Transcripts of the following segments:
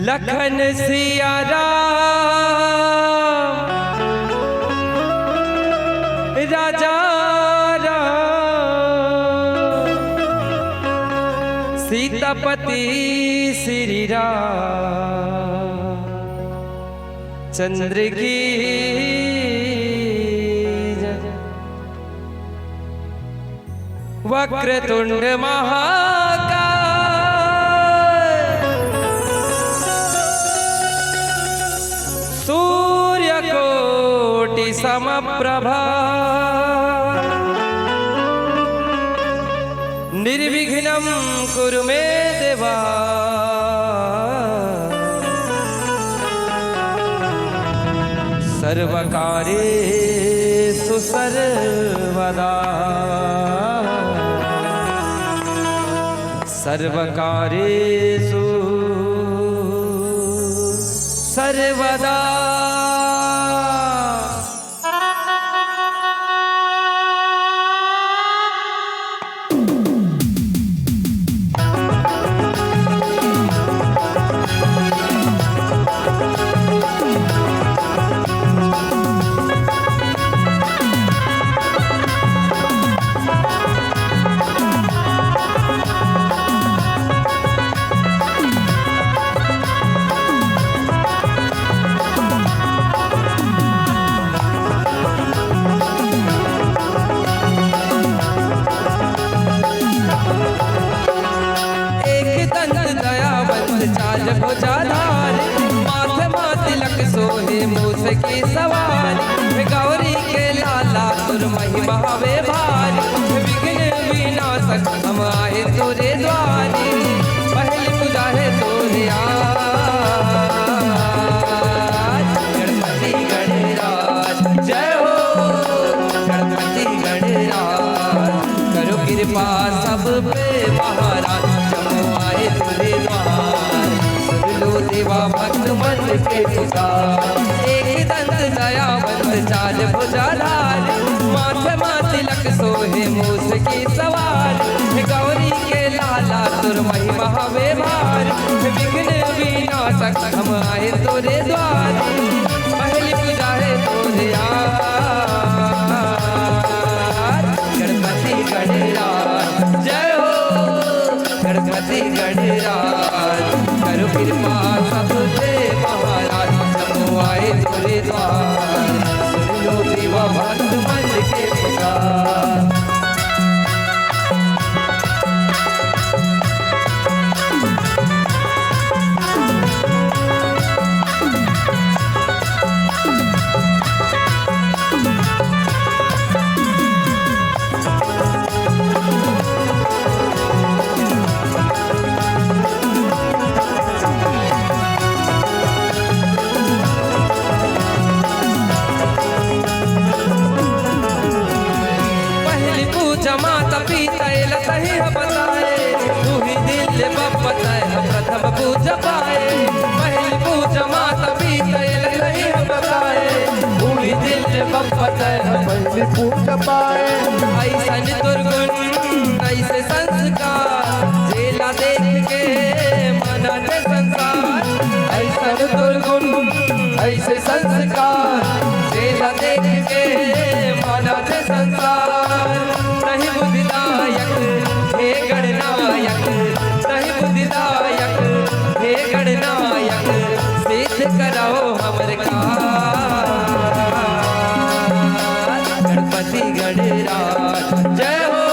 लखन सिया राम राजा राम सीतापति श्री राम चंद्र की वक्रतुंड महाकाय सूर्यकोटि समप्रभा निर्विघ्नं कुरु मे देवा सर्वकार्येषु सर्वदा सर्वकार्येषु सर्वदा चाल भुजाधार माथे तिलक सोहे मूस की सवारी गौरी के लाला तुर महिमा वे भारी विघ्न विनाशक हम आए तोरे द्वारी पहली पूजा है तोरे गणपति गणराज जय हो गणपति गणराज करो कृपा सब पे महाराज जब आए तोरे द्वार देवा भक्त मन के पुकार एक दंत दयावंत चाल भुजाधार माथे तिलक सोहे मूस की सवार गौरी के लाला तुर महिमा वे भार विघ्न विनाशक हम आए तोरे द्वार पहली पूजा है तोरे गणपति गणराज जय हो गणपति गणराज करो कृपा सब पे महाराज सब आए तोरे द्वार सुन लो देवा भक्त मन के पुकार माता पिता लतही बताए तू ही दिल बताए प्रथम पूजा पाए पहली पूजा माता पिता लतही बताए तू ही दिल बताए पहली पूजा पाए ऐसा दुर्गुण ऐसे संस्कार जेला देख के मना के संसार ऐसा दुर्गुण ऐसे संस्कार जेला देख के मना के संसार नहीं बुद्धिदायक हे गणनायक नहीं बुद्धिदायक हे गणनायक सिद्ध कराओ हमर गणपति गणराज जय हो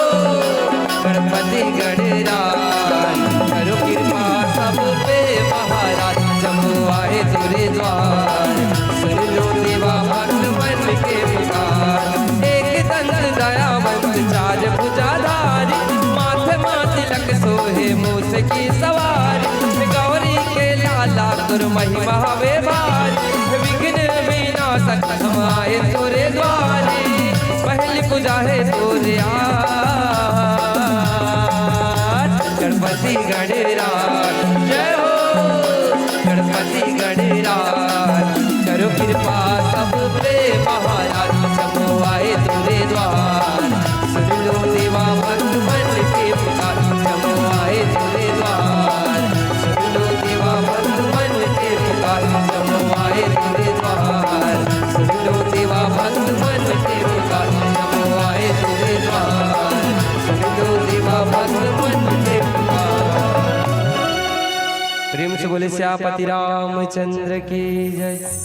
गणपति गणराज करो कृपा सब पे महाराज जब आए तोरे द्वार सुन लो देवा भक्त मन के पुकार एक दंत दयावंत चाल भुजाधारी माथे तिलक सोहे मूस की सवारी गौरी के लाला तुर महिमा वे भारी विघ्न विनाशक हम आए तोरे द्वारी पहली पूजा है तोरे गणपति गणराज जय हो गणपति गणराज करो कृपा सब पे महाराज सब आए तोरे द्वार सुन लो देवा भक्त मन के पुकार जब आए तोरे द्वार सुन लो देवा भक्त मन दास बन के पुकार। प्रेम से बोले श्यापति रामचंद्र की जय।